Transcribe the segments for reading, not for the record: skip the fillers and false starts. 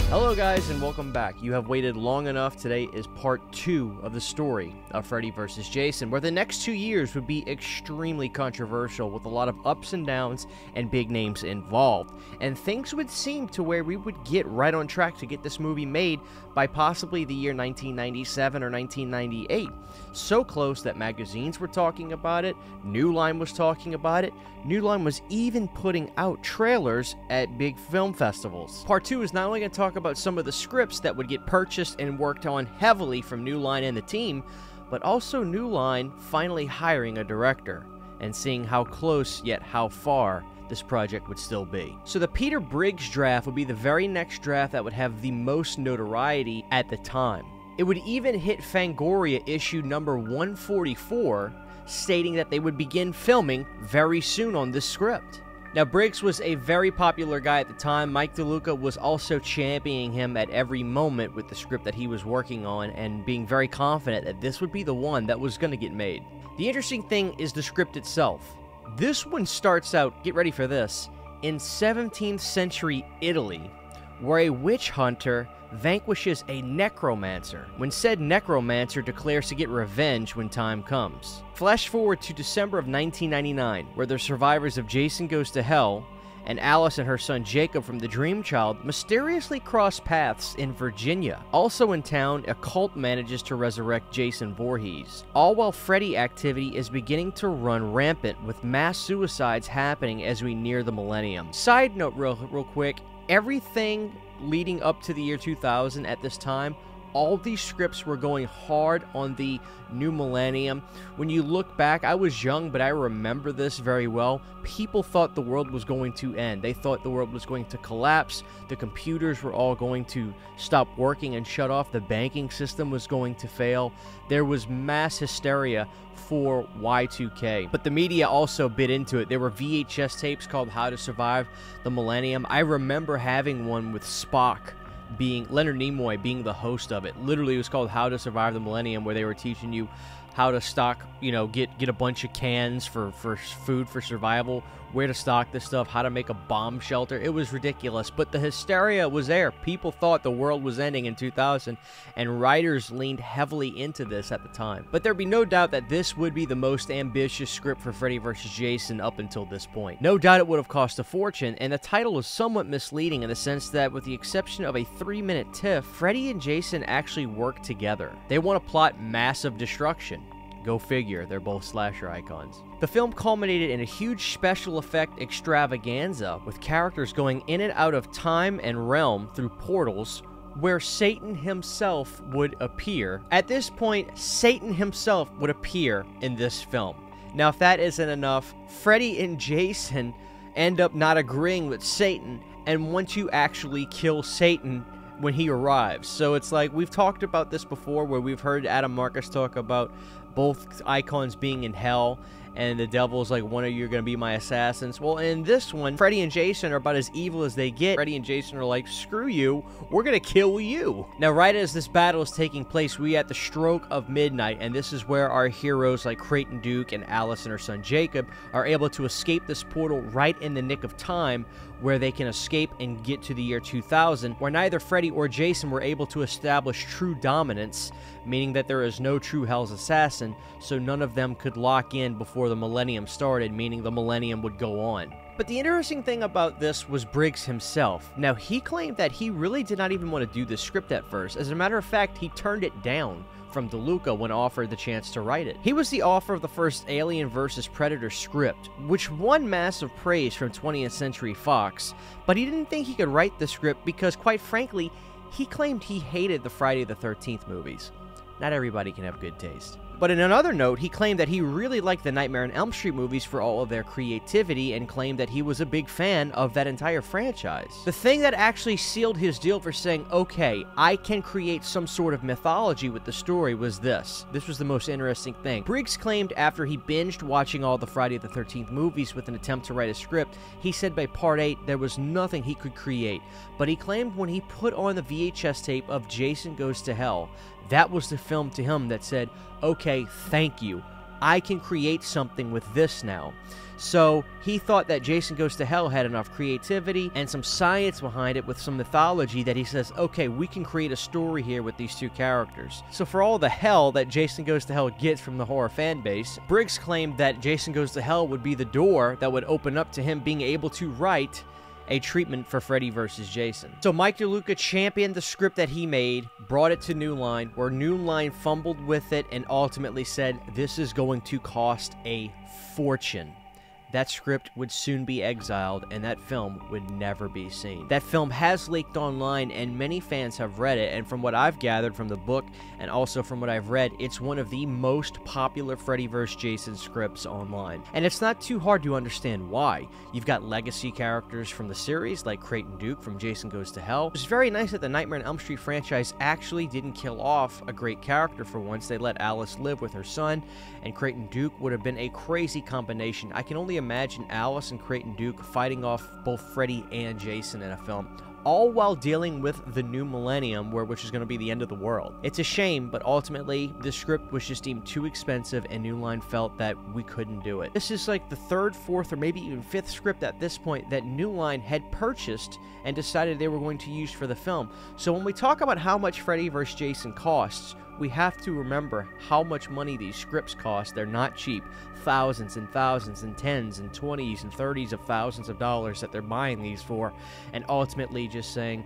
Hello guys and welcome back. You have waited long enough. Today is part 2 of the story of Freddy vs. Jason, where the next 2 years would be extremely controversial with a lot of ups and downs and big names involved. And things would seem to where we would get right on track to get this movie made by possibly the year 1997 or 1998. So close that magazines were talking about it, New Line was talking about it, New Line was even putting out trailers at big film festivals. Part 2 is not only going to talk about some of the scripts that would get purchased and worked on heavily from New Line and the team, but also New Line finally hiring a director and seeing how close yet how far this project would still be. So the Peter Briggs draft would be the very next draft that would have the most notoriety at the time. It would even hit Fangoria issue number 144, stating that they would begin filming very soon on this script. Now, Briggs was a very popular guy at the time. Mike DeLuca was also championing him at every moment with the script that he was working on and being very confident that this would be the one that was going to get made. The interesting thing is the script itself. This one starts out, get ready for this, in 17th century Italy, where a witch hunter vanquishes a necromancer, when said necromancer declares to get revenge when time comes. Flash forward to December of 1999, where the survivors of Jason Goes to Hell and Alice and her son Jacob from The Dream Child mysteriously cross paths in Virginia. Also in town, a cult manages to resurrect Jason Voorhees, all while Freddy activity is beginning to run rampant with mass suicides happening as we near the millennium. Side note real quick, everything leading up to the year 2000 at this time, all these scripts were going hard on the new millennium. When you look back, I was young, but I remember this very well. People thought the world was going to end. They thought the world was going to collapse. The computers were all going to stop working and shut off. The banking system was going to fail. There was mass hysteria for Y2K. But the media also bit into it. There were VHS tapes called How to Survive the Millennium. I remember having one with Spock being Leonard Nimoy being the host of it. Literally, it was called How to Survive the Millennium, where they were teaching you how to stock, get a bunch of cans for food for survival, where to stock this stuff, how to make a bomb shelter. It was ridiculous, but the hysteria was there. People thought the world was ending in 2000, and writers leaned heavily into this at the time. But there'd be no doubt that this would be the most ambitious script for Freddy vs. Jason up until this point. No doubt it would have cost a fortune, and the title is somewhat misleading in the sense that with the exception of a 3-minute tiff, Freddy and Jason actually work together. They want to plot massive destruction. Go figure, they're both slasher icons. The film culminated in a huge special effect extravaganza, with characters going in and out of time and realm through portals, where Satan himself would appear. At this point, Satan himself would appear in this film. Now, if that isn't enough, Freddy and Jason end up not agreeing with Satan and want to actually kill Satan when he arrives. So it's like, we've talked about this before, where we've heard Adam Marcus talk about both icons being in hell, and the devil's like, one of you are going to be my assassins. Well, in this one, Freddy and Jason are about as evil as they get. Freddy and Jason are like, screw you, we're going to kill you. Now, right as this battle is taking place, we at the stroke of midnight, and this is where our heroes like Creighton Duke and Alice and her son Jacob are able to escape this portal right in the nick of time, where they can escape and get to the year 2000, where neither Freddy or Jason were able to establish true dominance, meaning that there is no true Hell's Assassin, so none of them could lock in before the millennium started, meaning the millennium would go on. But the interesting thing about this was Briggs himself. Now, he claimed that he really did not even want to do this script at first. As a matter of fact, he turned it down from DeLuca when offered the chance to write it. He was the author of the first Alien vs. Predator script, which won massive praise from 20th Century Fox, but he didn't think he could write the script because, quite frankly, he claimed he hated the Friday the 13th movies. Not everybody can have good taste. But in another note, he claimed that he really liked the Nightmare on Elm Street movies for all of their creativity and claimed that he was a big fan of that entire franchise. The thing that actually sealed his deal for saying, okay, I can create some sort of mythology with the story was this. This was the most interesting thing. Briggs claimed after he binged watching all the Friday the 13th movies with an attempt to write a script, he said by part 8 there was nothing he could create. But he claimed when he put on the VHS tape of Jason Goes to Hell, that was the film to him that said, okay, thank you. I can create something with this now. So he thought that Jason Goes to Hell had enough creativity and some science behind it with some mythology that he says, okay, we can create a story here with these two characters. So for all the hell that Jason Goes to Hell gets from the horror fan base, Briggs claimed that Jason Goes to Hell would be the door that would open up to him being able to write a treatment for Freddy vs. Jason. So Mike DeLuca championed the script that he made, brought it to New Line, where New Line fumbled with it and ultimately said, this is going to cost a fortune. That script would soon be exiled, and that film would never be seen. That film has leaked online, and many fans have read it, and from what I've gathered from the book, and also from what I've read, it's one of the most popular Freddy vs. Jason scripts online. And it's not too hard to understand why. You've got legacy characters from the series, like Creighton Duke from Jason Goes to Hell. It's very nice that the Nightmare on Elm Street franchise actually didn't kill off a great character for once. They let Alice live with her son, and Creighton Duke would have been a crazy combination. I can only imagine Alice and Creighton Duke fighting off both Freddy and Jason in a film, all while dealing with the new millennium, which is going to be the end of the world. It's a shame, but ultimately, the script was just deemed too expensive, and New Line felt that we couldn't do it. This is like the third, fourth, or maybe even fifth script at this point that New Line had purchased and decided they were going to use for the film. So when we talk about how much Freddy vs. Jason costs, we have to remember how much money these scripts cost. They're not cheap. Thousands and thousands and tens and 20s and 30s of thousands of dollars that they're buying these for, and ultimately just saying,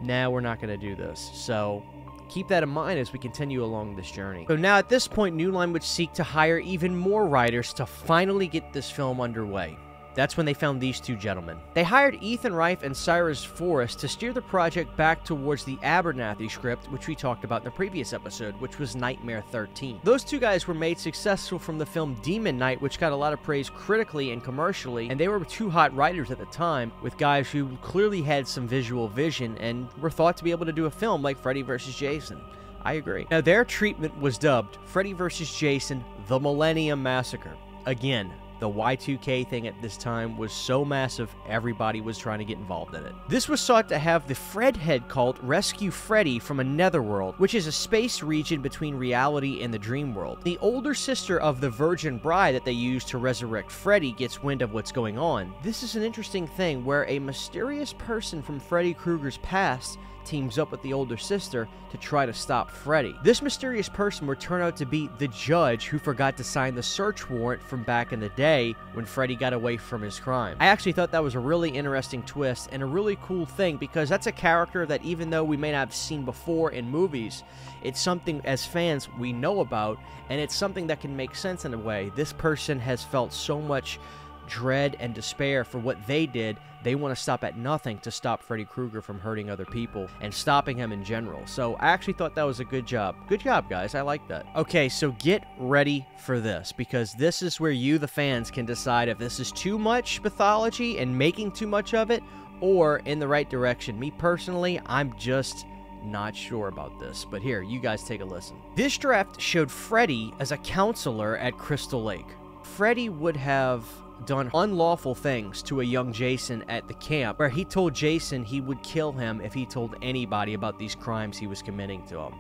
nah, we're not going to do this. So keep that in mind as we continue along this journey. So now at this point, New Line would seek to hire even more writers to finally get this film underway. That's when they found these two gentlemen. They hired Ethan Reif and Cyrus Forrest to steer the project back towards the Abernathy script, which we talked about in the previous episode, which was Nightmare 13. Those two guys were made successful from the film Demon Knight, which got a lot of praise critically and commercially, and they were two hot writers at the time, with guys who clearly had some visual vision and were thought to be able to do a film like Freddy vs. Jason. I agree. Now, their treatment was dubbed Freddy vs. Jason: The Millennium Massacre. Again, the Y2K thing at this time was so massive, everybody was trying to get involved in it. This was sought to have the Fredhead cult rescue Freddy from a netherworld, which is a space region between reality and the dream world. The older sister of the Virgin Bride that they used to resurrect Freddy gets wind of what's going on. This is an interesting thing where a mysterious person from Freddy Krueger's past teams up with the older sister to try to stop Freddy. This mysterious person would turn out to be the judge who forgot to sign the search warrant from back in the day when Freddy got away from his crime. I actually thought that was a really interesting twist and a really cool thing, because that's a character that even though we may not have seen before in movies, it's something as fans we know about, and it's something that can make sense in a way. This person has felt so much dread and despair for what they did. They want to stop at nothing to stop Freddy Krueger from hurting other people and stopping him in general. So I actually thought that was a good job. Good job, guys. I like that. Okay, so get ready for this, because this is where you, the fans, can decide if this is too much mythology and making too much of it, or in the right direction. Me personally, I'm just not sure about this, but here, you guys take a listen. This draft showed Freddy as a counselor at Crystal Lake. Freddy would have done unlawful things to a young Jason at the camp, where he told Jason he would kill him if he told anybody about these crimes he was committing to him.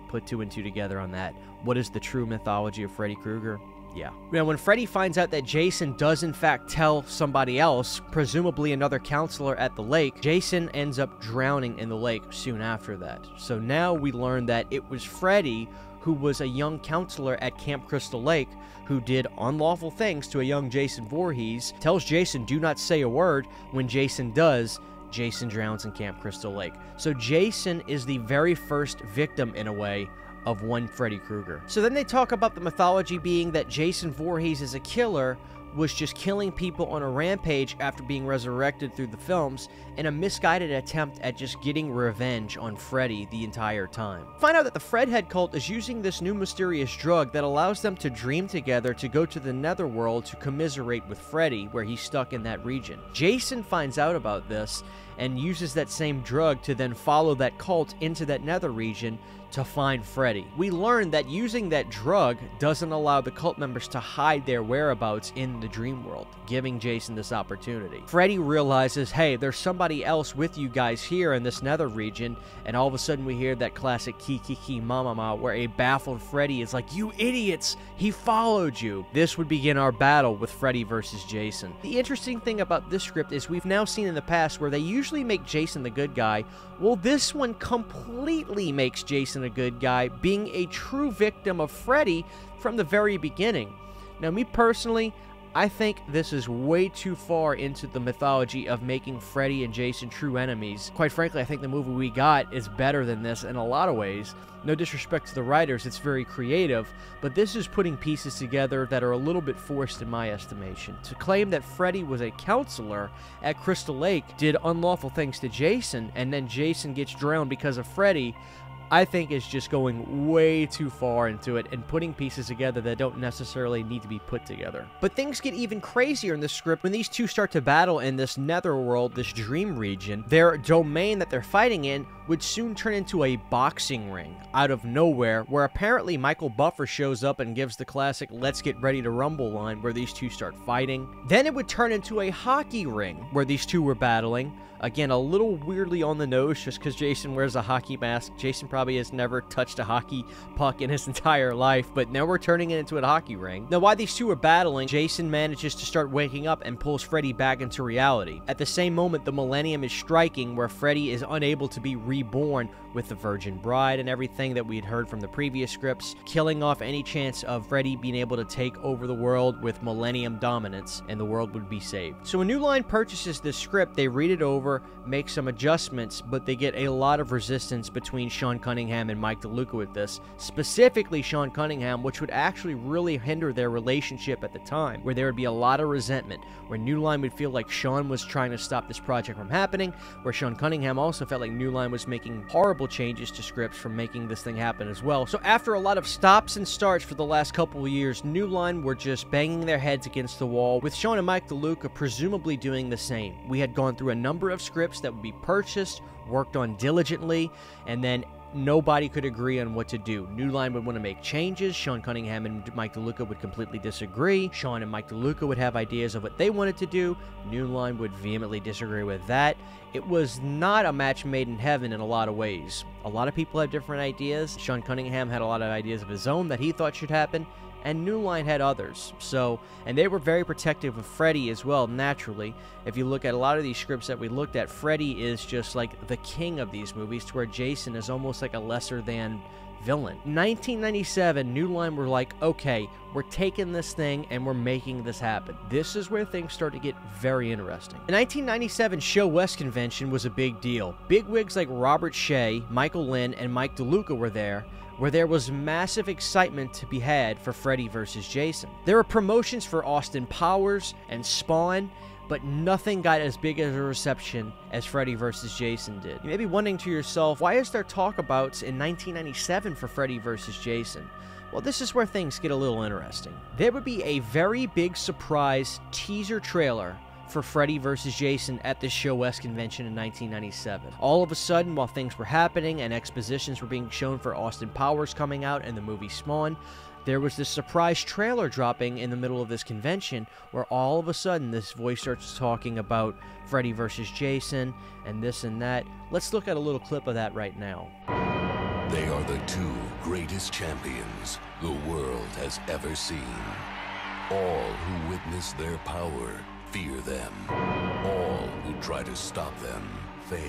Put two and two together on that. What is the true mythology of Freddy Krueger? Yeah. Now, when Freddy finds out that Jason does in fact tell somebody else, presumably another counselor at the lake, Jason ends up drowning in the lake soon after that. So now we learn that it was Freddy, who was a young counselor at Camp Crystal Lake, who did unlawful things to a young Jason Voorhees, tells Jason do not say a word. When Jason does, Jason drowns in Camp Crystal Lake. So Jason is the very first victim, in a way, of one Freddy Krueger. So then they talk about the mythology being that Jason Voorhees is a killer, was just killing people on a rampage after being resurrected through the films, and a misguided attempt at just getting revenge on Freddy the entire time. Find out that the Fredhead cult is using this new mysterious drug that allows them to dream together to go to the netherworld to commiserate with Freddy, where he's stuck in that region. Jason finds out about this and uses that same drug to then follow that cult into that nether region to find Freddy. We learn that using that drug doesn't allow the cult members to hide their whereabouts in the dream world, giving Jason this opportunity. Freddy realizes, hey, there's somebody else with you guys here in this nether region, and all of a sudden we hear that classic ki mama, where a baffled Freddy is like, you idiots, he followed you. This would begin our battle with Freddy versus Jason. The interesting thing about this script is we've now seen in the past where they usually make Jason the good guy. Well, this one completely makes Jason a good guy, being a true victim of Freddy from the very beginning. Now, me personally, I think this is way too far into the mythology of making Freddy and Jason true enemies. Quite frankly, I think the movie we got is better than this in a lot of ways. No disrespect to the writers, it's very creative, but this is putting pieces together that are a little bit forced in my estimation. To claim that Freddy was a counselor at Crystal Lake, did unlawful things to Jason, and then Jason gets drowned because of Freddy, I think is just going way too far into it and putting pieces together that don't necessarily need to be put together. But things get even crazier in this script when these two start to battle in this netherworld, this dream region. Their domain that they're fighting in would soon turn into a boxing ring out of nowhere, where apparently Michael Buffer shows up and gives the classic "Let's get ready to rumble" line where these two start fighting. Then it would turn into a hockey ring where these two were battling. Again, a little weirdly on the nose just because Jason wears a hockey mask. Jason probably has never touched a hockey puck in his entire life, but now we're turning it into a hockey ring. Now, while these two are battling, Jason manages to start waking up and pulls Freddy back into reality. At the same moment, the Millennium is striking, where Freddy is unable to be reborn with the Virgin Bride and everything that we had heard from the previous scripts, killing off any chance of Freddy being able to take over the world with Millennium dominance, and the world would be saved. So when New Line purchases this script, they read it over, make some adjustments, but they get a lot of resistance between Sean Cunningham and Mike DeLuca with this. Specifically Sean Cunningham, which would actually really hinder their relationship at the time, where there would be a lot of resentment, where New Line would feel like Sean was trying to stop this project from happening, where Sean Cunningham also felt like New Line was making horrible changes to scripts from making this thing happen as well. So after a lot of stops and starts for the last couple of years, New Line were just banging their heads against the wall, with Sean and Mike DeLuca presumably doing the same. We had gone through a number of scripts that would be purchased, worked on diligently, and then nobody could agree on what to do. New Line would want to make changes. Sean Cunningham and Mike DeLuca would completely disagree. Sean and Mike DeLuca would have ideas of what they wanted to do. New Line would vehemently disagree with that. It was not a match made in heaven in a lot of ways. A lot of people had different ideas. Sean Cunningham had a lot of ideas of his own that he thought should happen, and New Line had others. So, and they were very protective of Freddy as well, naturally. If you look at a lot of these scripts that we looked at, Freddy is just like the king of these movies, to where Jason is almost like a lesser than villain. In 1997, New Line were like, okay, we're taking this thing and we're making this happen. This is where things start to get very interesting. The 1997 Show West convention was a big deal. Bigwigs like Robert Shea, Michael Lynn, and Mike DeLuca were there, where there was massive excitement to be had for Freddy vs. Jason. There were promotions for Austin Powers and Spawn, but nothing got as big as a reception as Freddy vs. Jason did. You may be wondering to yourself, why is there talk about in 1997 for Freddy vs. Jason? Well, this is where things get a little interesting. There would be a very big surprise teaser trailer for Freddy vs. Jason at the Show West convention in 1997. All of a sudden, while things were happening and expositions were being shown for Austin Powers coming out and the movie Spawn, there was this surprise trailer dropping in the middle of this convention, where all of a sudden this voice starts talking about Freddy vs. Jason and this and that. Let's look at a little clip of that right now. They are the two greatest champions the world has ever seen. All who witness their power fear them. All who try to stop them fail.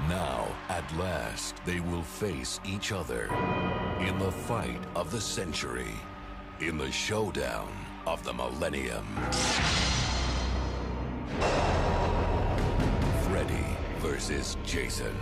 Now, at last, they will face each other in the fight of the century, in the showdown of the millennium. Freddy vs. Jason.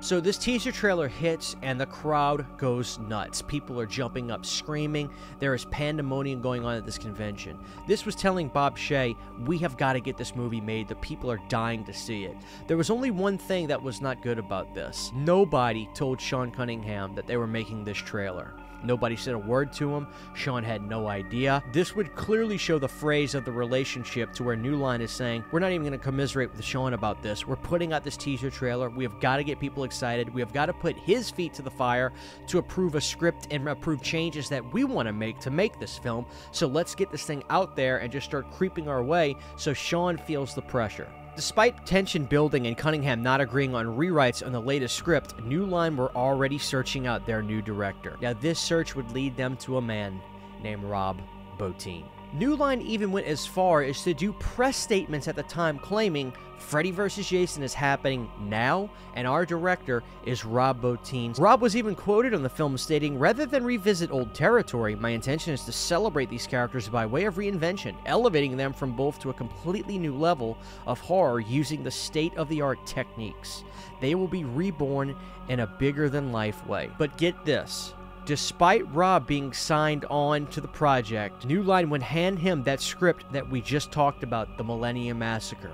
So this teaser trailer hits and the crowd goes nuts. People are jumping up screaming. There is pandemonium going on at this convention. This was telling Bob Shea, we have got to get this movie made. The people are dying to see it. There was only one thing that was not good about this. Nobody told Sean Cunningham that they were making this trailer. Nobody said a word to him. Sean had no idea. This would clearly show the phrase of the relationship to where New Line is saying, we're not even going to commiserate with Sean about this. We're putting out this teaser trailer. We have got to get people excited. We have got to put his feet to the fire to approve a script and approve changes that we want to make this film. So let's get this thing out there and just start creeping our way so Sean feels the pressure. Despite tension building and Cunningham not agreeing on rewrites on the latest script, New Line were already searching out their new director. Now, this search would lead them to a man named Rob Bottin. New Line even went as far as to do press statements at the time claiming Freddy vs. Jason is happening now, and our director is Rob Bottin. Rob was even quoted on the film stating, rather than revisit old territory, my intention is to celebrate these characters by way of reinvention, elevating them from both to a completely new level of horror using the state-of-the-art techniques. They will be reborn in a bigger-than-life way. But get this. Despite Rob being signed on to the project, New Line would hand him that script that we just talked about, the Millennium Massacre.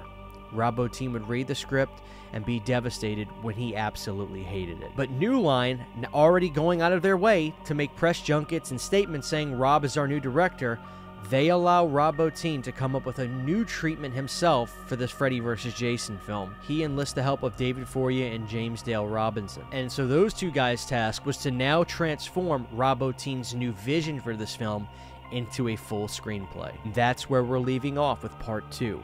Rob Bottin would read the script and be devastated when he absolutely hated it. But New Line, already going out of their way to make press junkets and statements saying Rob is our new director, they allow Rob Bottin to come up with a new treatment himself for this Freddy vs. Jason film. He enlists the help of David Fourier and James Dale Robinson. And so those two guys' task was to now transform Rob Bottin's new vision for this film into a full screenplay. That's where we're leaving off with part 2.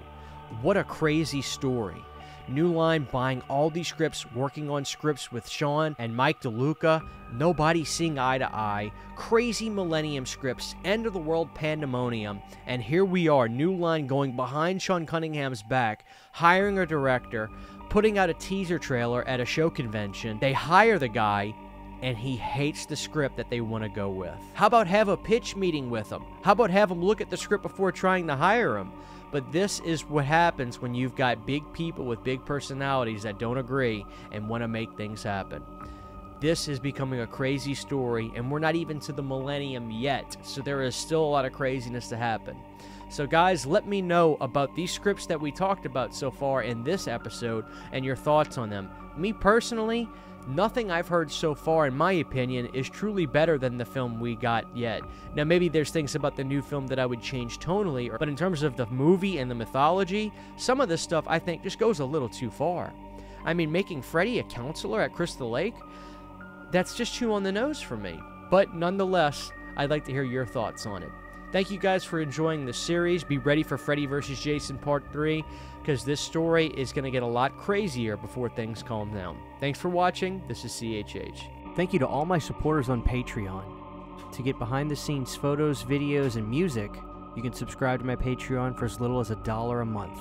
What a crazy story. New Line buying all these scripts, working on scripts with Sean and Mike DeLuca, nobody seeing eye to eye, crazy Millennium scripts, end of the world pandemonium, and here we are, New Line going behind Sean Cunningham's back, hiring a director, putting out a teaser trailer at a show convention. They hire the guy, and he hates the script that they want to go with. How about have a pitch meeting with him? How about have him look at the script before trying to hire him? But this is what happens when you've got big people with big personalities that don't agree and want to make things happen. This is becoming a crazy story, and we're not even to the millennium yet, so there is still a lot of craziness to happen. So guys, let me know about these scripts that we talked about so far in this episode and your thoughts on them. Me personally, nothing I've heard so far, in my opinion, is truly better than the film we got yet. Now, maybe there's things about the new film that I would change tonally, but in terms of the movie and the mythology, some of this stuff I think just goes a little too far. I mean, making Freddy a counselor at Crystal Lake, that's just too on the nose for me. But nonetheless, I'd like to hear your thoughts on it. Thank you guys for enjoying the series. Be ready for Freddy vs. Jason Part 3, because this story is going to get a lot crazier before things calm down. Thanks for watching. This is CHH. Thank you to all my supporters on Patreon. To get behind-the-scenes photos, videos, and music, you can subscribe to my Patreon for as little as $1 a month.